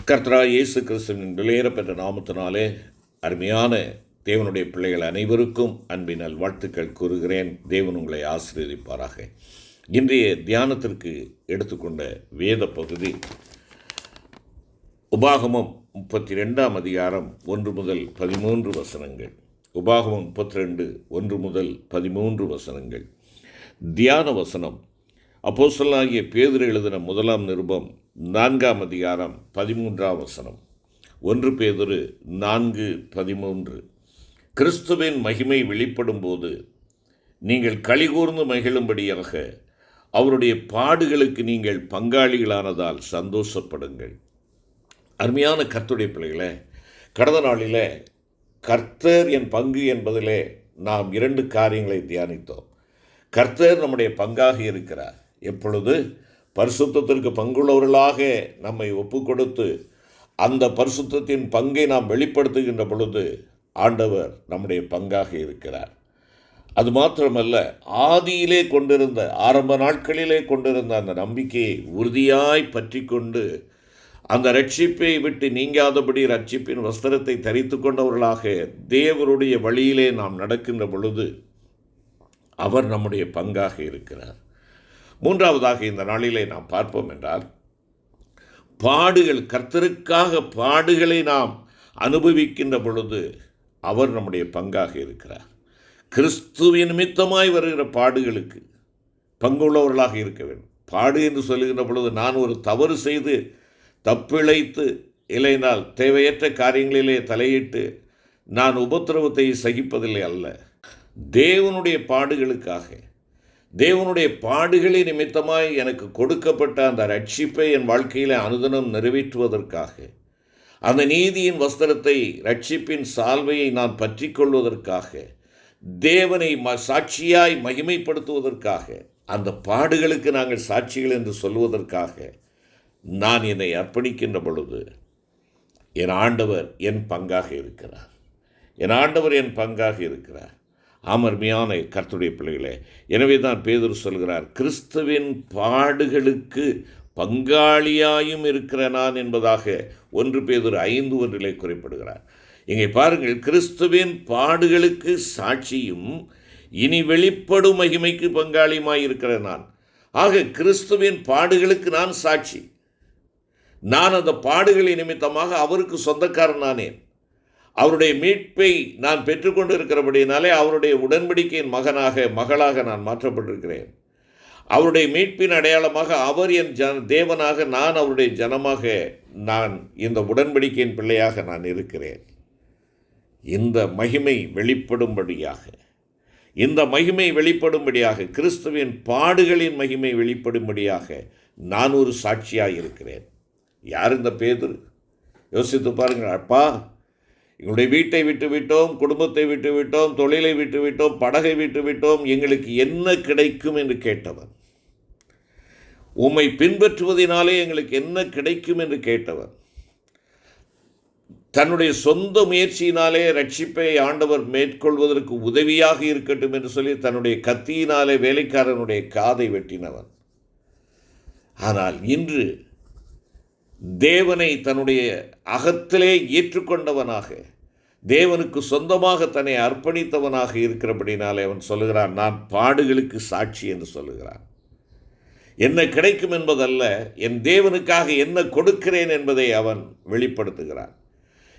கர்த்தராகிய இயேசு கிறிஸ்துவின் விலையேறப்பெற்ற நாமத்தினாலே அருமையான தேவனுடைய பிள்ளைகள் அனைவருக்கும் அன்பின் வாழ்த்துக்கள் கூறுகிறேன். தேவன் உங்களை ஆசீர்வதிப்பாராக. இன்றைய தியானத்திற்கு எடுத்துக்கொண்ட வேத பகுதி உபாகமம் 32 அதிகாரம் 1 முதல் 13 வசனங்கள். உபாகமம் 32 1 முதல் 13 வசனங்கள். தியான வசனம் அப்போஸ்தலனாகிய பேதுரு எழுதின முதலாம் நிருபம் 4 அதிகாரம் 13 வசனம். 1 பேதுரு 4:13. கிறிஸ்துவின் மகிமை வெளிப்படும் போது நீங்கள் களிகூர்ந்து மகிழும்படியாக அவருடைய பாடுகளுக்கு நீங்கள் பங்காளிகளானதால் சந்தோஷப்படுங்கள். அருமையான கர்த்தருடைய பிள்ளைகளே, கடந்த நாளில் கர்த்தர் என் பங்கு என்பதிலே நாம் 2 காரியங்களை தியானித்தோம். கர்த்தர் நம்முடைய பங்காக இருக்கிறார். எப்பொழுது பரிசுத்தத்திற்கு பங்குள்ளவர்களாக நம்மை ஒப்பு கொடுத்து அந்த பரிசுத்தத்தின் பங்கை நாம் வெளிப்படுத்துகின்ற பொழுது ஆண்டவர் நம்முடைய பங்காக இருக்கிறார். அது மாத்திரமல்ல, ஆதியிலே கொண்டிருந்த ஆரம்ப நாட்களிலே கொண்டிருந்த அந்த நம்பிக்கையை உறுதியாய் பற்றி கொண்டு அந்த ரட்சிப்பை விட்டு நீங்காதபடி ரட்சிப்பின் வஸ்திரத்தை தரித்து கொண்டவர்களாக தேவனுடைய வழியிலே நாம் நடக்கின்ற பொழுது அவர் நம்முடைய பங்காக இருக்கிறார். மூன்றாவதாக இந்த நாளிலே நாம் பார்ப்போம் என்றால், பாடுகள், கர்த்தருக்காக பாடுகளை நாம் அனுபவிக்கின்ற பொழுது அவர் நம்முடைய பங்காக இருக்கிறார். கிறிஸ்துவின் நிமித்தமாய் வருகிற பாடுகளுக்கு பங்குள்ளவர்களாக இருக்க வேண்டும். பாடு என்று சொல்லுகின்ற பொழுது நான் ஒரு தவறு செய்து தப்பிழைத்து இல்லைனால் தேவையற்ற காரியங்களிலே தலையிட்டு நான் உபத்திரவத்தை சகிப்பதில்லை அல்ல. தேவனுடைய பாடுகளுக்காக, தேவனுடைய பாடுகளின் நிமித்தமாய் எனக்கு கொடுக்கப்பட்ட அந்த ரட்சிப்பை என் வாழ்க்கையில் அனுதினம் நிறைவேற்றுவதற்காக, அந்த நீதியின் வஸ்திரத்தை, ரட்சிப்பின் சால்வையை நான் பற்றி கொள்வதற்காக, தேவனை சாட்சியாய் மகிமைப்படுத்துவதற்காக, அந்த பாடுகளுக்கு நாங்கள் சாட்சிகள் என்று சொல்வதற்காக நான் என்னை அர்ப்பணிக்கின்ற பொழுது என் ஆண்டவர் என் பங்காக இருக்கிறார். என் ஆண்டவர் என் பங்காக இருக்கிறார். அருமையான கர்த்தருடைய பிள்ளைகளே, எனவே தான் பேதுரு சொல்கிறார், கிறிஸ்துவின் பாடுகளுக்கு பங்காளியாயும் இருக்கிற நான் என்பதாக 1 பேதுரு 5:1 குறிப்பிடுகிறார். இங்கே பாருங்கள், கிறிஸ்துவின் பாடுகளுக்கு சாட்சியும் இனி வெளிப்படும் மகிமைக்கு பங்காளியுமாய் இருக்கிற நான். ஆக கிறிஸ்துவின் பாடுகளுக்கு நான் சாட்சி. நான் அந்த பாடுகளின் நிமித்தமாக அவருக்கு சொந்தக்காரன் நானேன். அவருடைய மீட்பை நான் பெற்றுக்கொண்டு இருக்கிறபடினாலே அவருடைய உடன்படிக்கையின் மகளாக நான் மாற்றப்பட்டிருக்கிறேன். அவருடைய மீட்பின் அடையாளமாக அவர் என் தேவனாக, நான் அவருடைய ஜனமாக, நான் இந்த உடன்படிக்கையின் பிள்ளையாக நான் இருக்கிறேன். இந்த மகிமை வெளிப்படும்படியாக கிறிஸ்துவின் பாடுகளின் மகிமை வெளிப்படும்படியாக நான் ஒரு சாட்சியாக இருக்கிறேன். யார் இந்த பேதுரு? யோசித்து பாருங்கள். அப்பா, எங்களுடைய வீட்டை விட்டு விட்டோம், குடும்பத்தை விட்டு விட்டோம், தொழிலை விட்டு விட்டோம், படகை விட்டு விட்டோம், எங்களுக்கு என்ன கிடைக்கும் என்று கேட்டவன். உம்மை பின்பற்றுவதனாலே எங்களுக்கு என்ன கிடைக்கும் என்று கேட்டவன். தன்னுடைய சொந்த முயற்சியினாலே ரட்சிப்பை ஆண்டவர் மேற்கொள்வதற்கு உதவியாக இருக்கட்டும் என்று சொல்லி தன்னுடைய கத்தியினாலே வேலைக்காரனுடைய காதை வெட்டினவன். ஆனால் இன்று தேவனை தன்னுடைய அகத்திலே ஏற்றுக்கொண்டவனாக, தேவனுக்கு சொந்தமாக தன்னை அர்ப்பணித்தவனாக இருக்கிறபடினாலே அவன் சொல்லுகிறான், நான் பாடுகளுக்கு சாட்சி என்று சொல்லுகிறான். என்ன கிடைக்கும் என்பதல்ல, என் தேவனுக்காக என்ன கொடுக்கிறேன் என்பதை அவன் வெளிப்படுத்துகிறான்.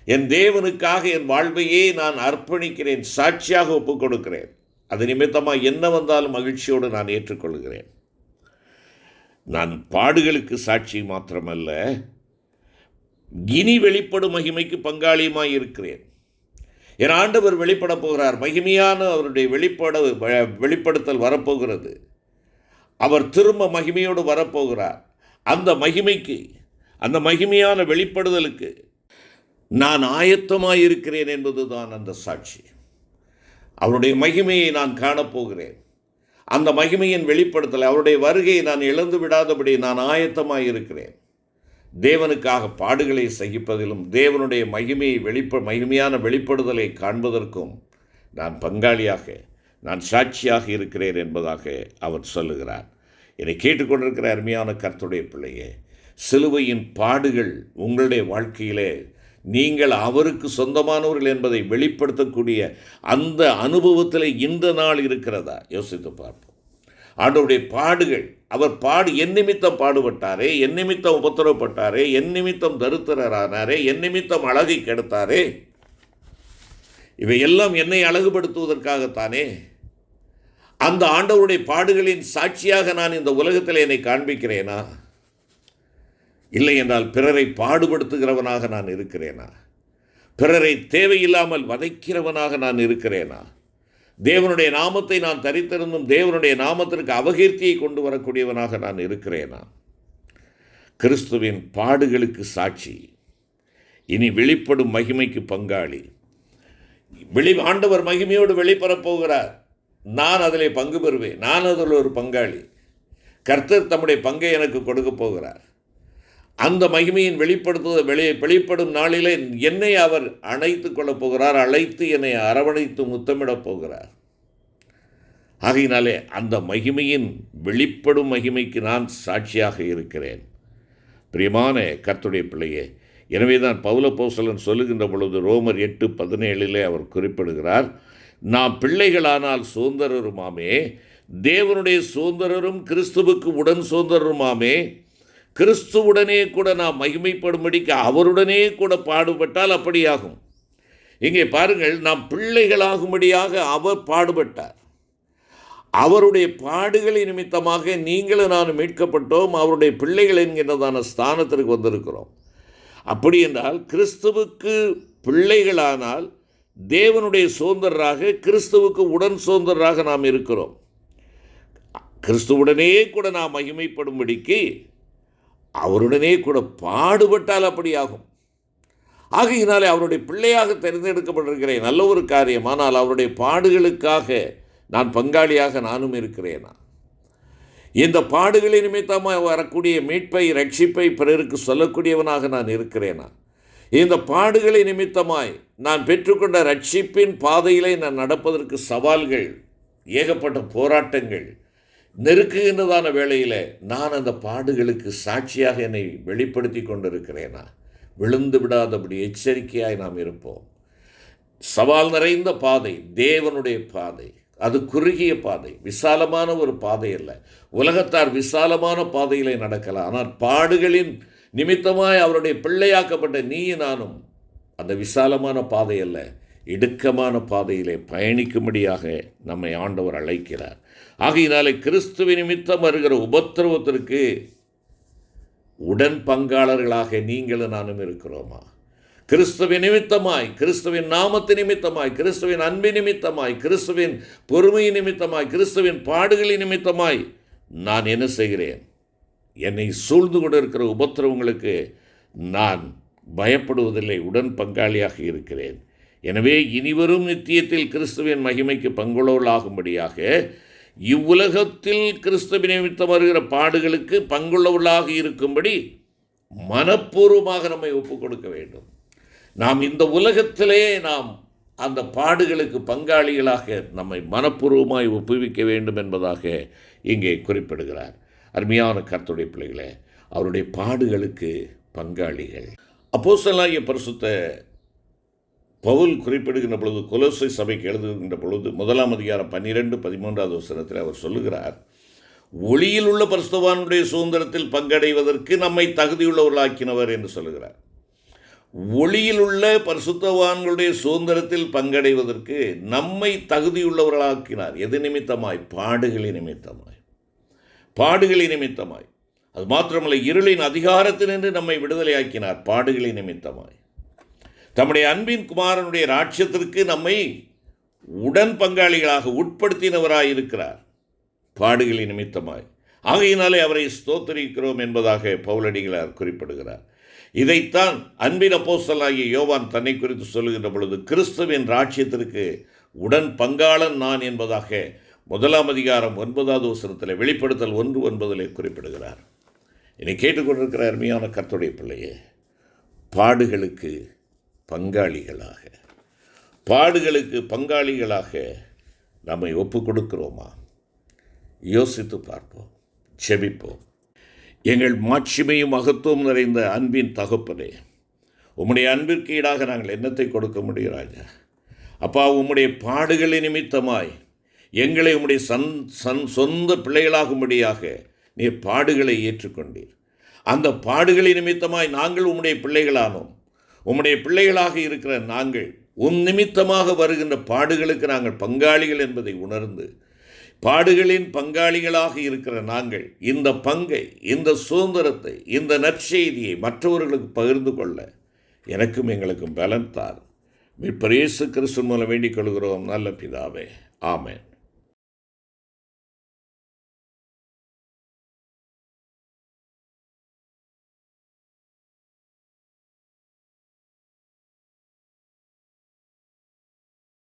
என் தேவனுக்காக என் வாழ்வையே நான் அர்ப்பணிக்கிறேன், சாட்சியாக ஒப்புக் கொடுக்கிறேன். அது நிமித்தமாக என்ன வந்தாலும் மகிழ்ச்சியோடு நான் ஏற்றுக்கொள்கிறேன். நான் பாடுகளுக்கு சாட்சி மாத்திரமல்ல, இனி வெளிப்படும் மகிமைக்கு பங்காளியுமாய் இருக்கிறேன். என் ஆண்டவர் வெளிப்பட போகிறார். மகிமையான அவருடைய வெளிப்படுத்தல் வரப்போகிறது. அவர் திரும்ப மகிமையோடு வரப்போகிறார். அந்த மகிமைக்கு, அந்த மகிமையான வெளிப்படுதலுக்கு நான் ஆயத்தமாக இருக்கிறேன் என்பதுதான் அந்த சாட்சி. அவருடைய மகிமையை நான் காணப்போகிறேன். அந்த மகிமையின் வெளிப்படுத்தல், அவருடைய வருகையை நான் இழந்து விடாதபடி நான் ஆயத்தமாக இருக்கிறேன். தேவனுக்காக பாடுகளை சகிப்பதிலும் தேவனுடைய மகிமையான வெளிப்படுதலை காண்பதற்கும் நான் பங்காளியாக, நான் சாட்சியாக இருக்கிறேன் என்பதாக அவர் சொல்லுகிறார். என்னை கேட்டுக்கொண்டிருக்கிற அருமையான கர்த்தருடைய பிள்ளையே, சிலுவையின் பாடுகள் உங்களுடைய வாழ்க்கையிலே நீங்கள் அவருக்கு சொந்தமானவர்கள் என்பதை வெளிப்படுத்தக்கூடிய அந்த அனுபவத்தில் இந்த நாள் இருக்கிறதா? யோசித்து பார்ப்போம். ஆண்டவருடைய பாடுகள், அவர் என் நிமித்தம் பாடுபட்டாரே, என் நிமித்தம் உபத்திரவப்பட்டாரே, என் நிமித்தம் தரித்திரரானாரே, என் நிமித்தம் அழகை கெடுத்தாரே, இவையெல்லாம் என்னை அழகுபடுத்துவதற்காகத்தானே. அந்த ஆண்டவருடைய பாடுகளின் சாட்சியாக நான் இந்த உலகத்தில் என்னை காண்பிக்கிறேனா? இல்லை என்றால் பிறரை பாடுபடுத்துகிறவனாக நான் இருக்கிறேனா? பிறரை தேவையில்லாமல் வதைக்கிறவனாக நான் இருக்கிறேனா? தேவனுடைய நாமத்தை நான் தரித்திருந்தும் தேவனுடைய நாமத்திற்கு அபகீர்த்தியை கொண்டு வரக்கூடியவனாக நான் இருக்கிறேனா? கிறிஸ்துவின் பாடுகளுக்கு சாட்சி, இனி வெளிப்படும் மகிமைக்கு பங்காளி. ஆண்டவர் மகிமையோடு வெளிப்படப் போகிறார். நான் அதில் பங்கு பெறுவேன். நான் அதில் ஒரு பங்காளி. கர்த்தர் தம்முடைய பங்கை எனக்கு கொடுக்க போகிறார். அந்த மகிமையின் வெளிப்படும் நாளிலே என்னை அவர் அணைத்து கொள்ளப் போகிறார். அழைத்து என்னை அரவணைத்து முத்தமிடப் போகிறார். ஆகையினாலே அந்த மகிமையின் வெளிப்படும் மகிமைக்கு நான் சாட்சியாக இருக்கிறேன். பிரியமான கர்த்தருடைய பிள்ளையே, எனவே தான் பவுலப்போஸ்தலன் சொல்லுகின்ற பொழுது ரோமர் 8:17 அவர் குறிப்பிடுகிறார், நாம் பிள்ளைகளானால் சுதந்திரருமாமே, தேவனுடைய சுதந்திரரும் கிறிஸ்துவுக்கு உடன் சுதந்திரருமாமே, கிறிஸ்துவுடனே கூட நாம் மகிமைப்படும்படிக்கு அவருடனே கூட பாடுபட்டால் அப்படியாகும். இங்கே பாருங்கள், நாம் பிள்ளைகளாகும்படியாக அவர் பாடுபட்டார். அவருடைய பாடுகளின் நிமித்தமாக நீங்களும் நானும் மீட்கப்பட்டோம். அவருடைய பிள்ளைகள் என்கின்றதான ஸ்தானத்திற்கு வந்திருக்கிறோம். அப்படி என்றால் கிறிஸ்துவுக்கு பிள்ளைகளானால் தேவனுடைய சுதந்திரராக, கிறிஸ்துவுக்கு உடன் சுதந்திரராக நாம் இருக்கிறோம். கிறிஸ்துவுடனே கூட நாம் மகிமைப்படும்படிக்கு அவருடனே கூட பாடுபட்டால் அப்படியாகும். ஆகையினாலே அவருடைய பிள்ளையாக தேர்ந்தெடுக்கப்பட்டிருக்கிறேன், நல்ல ஒரு காரியம். ஆனால் அவருடைய பாடுகளுக்காக நான் பங்காளியாக நானும் இருக்கிறேனா? இந்த பாடுகளின் நிமித்தமாக வரக்கூடிய மீட்பை, ரட்சிப்பை பிறருக்கு சொல்லக்கூடியவனாக நான் இருக்கிறேனா? இந்த பாடுகளை நிமித்தமாய் நான் பெற்றுக்கொண்ட ரட்சிப்பின் பாதையிலே நான் நடப்பதற்கு சவால்கள், ஏகப்பட்ட போராட்டங்கள் நெருக்குகின்றதான வேளையில் நான் அந்த பாடுகளுக்கு சாட்சியாக என்னை வெளிப்படுத்தி கொண்டிருக்கிறேனா? விழுந்து விடாதபடி எச்சரிக்கையாய் நாம் இருப்போம். சவால் நிறைந்த பாதை தேவனுடைய பாதை. அது குறுகிய பாதை, விசாலமான ஒரு பாதை அல்ல. உலகத்தார் விசாலமான பாதையிலே நடக்கலாம். ஆனால் பாடுகளின் நிமித்தமாய் அவருடைய பிள்ளையாக்கப்பட்ட நீ நானும் அந்த விசாலமான பாதை அல்ல, இடுக்கமான பாதையிலே பயணிக்கும்படியாக நம்மை ஆண்டவர் அழைக்கிறார். ஆகையினாலே கிறிஸ்துவ நிமித்தம் வருகிற உபத்திரவத்திற்கு உடன் பங்காளர்களாக நீங்களும் நானும் இருக்கிறோமா? கிறிஸ்துவின் நிமித்தமாய், கிறிஸ்துவின் நாமத்தின் நிமித்தமாய், கிறிஸ்துவின் அன்பின் நிமித்தமாய், கிறிஸ்துவின் பொறுமை நிமித்தமாய், கிறிஸ்துவின் பாடுகளின் நிமித்தமாய் நான் என்ன செய்கிறேன்? என்னை சூழ்ந்து கொண்டு இருக்கிற உபத்திரவங்களுக்கு நான் பயப்படுவதில்லை, உடன் பங்காளியாக இருக்கிறேன். எனவே இனிவரும் நித்தியத்தில் கிறிஸ்துவின் மகிமைக்கு பங்குள்ளவர்களாகும்படியாக இவ்வுலகத்தில் கிறிஸ்துவின் நிமித்தம் வருகிற பாடுகளுக்கு பங்குள்ளவர்களாக இருக்கும்படி மனப்பூர்வமாக நம்மை ஒப்புக் கொடுக்க வேண்டும். நாம் இந்த உலகத்திலே நாம் அந்த பாடுகளுக்கு பங்காளிகளாக நம்மை மனப்பூர்வமாய் ஒப்புவிக்க வேண்டும் என்பதாக இங்கே குறிப்பிடுகிறார். அருமையான கர்த்தருடைய பிள்ளைகளே, அவருடைய பாடுகளுக்கு பங்காளிகள். அப்போஸ்தலனாகிய பரிசுத்த பவுல் குறிப்பிடுகின்ற பொழுது, கொலோசை சபைக்கு எழுதுகின்ற பொழுது 1 அதிகாரம் 12-13 அவர் சொல்லுகிறார், ஒளியில் உள்ள பரிசுத்தவானுடைய சுதந்திரத்தில் பங்கடைவதற்கு நம்மை தகுதியுள்ளவர்களாக்கினவர் என்று சொல்லுகிறார். ஒளியில் உள்ள பரிசுத்தவான்களுடைய சுதந்திரத்தில் பங்கடைவதற்கு நம்மை தகுதியுள்ளவர்களாக்கினார். எது நிமித்தமாய்? பாடுகளின் நிமித்தமாய். பாடுகளின் நிமித்தமாய். அது மாத்திரமல்ல, இருளின் அதிகாரத்தினின்று நம்மை விடுதலையாக்கினார் பாடுகளின் நிமித்தமாய். தம்முடைய அன்பின் குமாரனுடைய ராட்சியத்திற்கு நம்மை உடன் பங்காளிகளாக உட்படுத்தினவராயிருக்கிறார் பாடுகளின் நிமித்தமாய். ஆகையினாலே அவரை ஸ்தோத்திரிக்கிறோம் என்பதாக பவுலடிகளார் குறிப்பிடுகிறார். இதைத்தான் அன்பின் அப்போஸ்தலனாகிய யோவான் தன்னை குறித்து சொல்லுகின்ற பொழுது, கிறிஸ்துவின் ராட்சியத்திற்கு உடன் பங்காளன் நான் என்பதாக 1 அதிகாரம் 9 வெளிப்படுத்தல் 1:9 குறிப்பிடுகிறார். என்னை கேட்டுக்கொண்டிருக்கிற அருமையான கர்த்தருடைய பிள்ளையே, பாடுகளுக்கு பங்காளிகளாக, பாடுகளுக்கு பங்காளிகளாக நம்மை ஒப்பு கொடுக்கிறோமா? யோசித்து பார்ப்போம், செபிப்போம். எங்கள் மாட்சிமையும் மகத்துவம் நிறைந்த அன்பின் தகப்பனே, உம்முடைய அன்பிற்கு ஈடாக நாங்கள் என்னத்தை கொடுக்க முடியும் ராஜா? அப்பா, உம்முடைய பாடுகளின் நிமித்தமாய் எங்களை உம்முடைய சொந்த பிள்ளைகளாகும்படியாக நீர் பாடுகளை ஏற்றுக்கொண்டீர். அந்த பாடுகளின் நிமித்தமாய் நாங்கள் உம்முடைய பிள்ளைகளானோம். உம்முடைய பிள்ளைகளாக இருக்கிற நாங்கள் நிமித்தமாக வருகின்ற பாடுகளுக்கு நாங்கள் பங்காளிகள் என்பதை உணர்ந்து, பாடுகளின் பங்காளிகளாக இருக்கிற நாங்கள் இந்த பங்கை, இந்த சுதந்திரத்தை, இந்த நற்செய்தியை மற்றவர்களுக்கு பகிர்ந்து கொள்ள எனக்கும் எங்களுக்கும் பலன் தார். மீட்பர் இயேசு கிறிஸ்து மூலம் வேண்டிக் கொள்கிறோம் நல்ல பிதாவே. ஆமென்.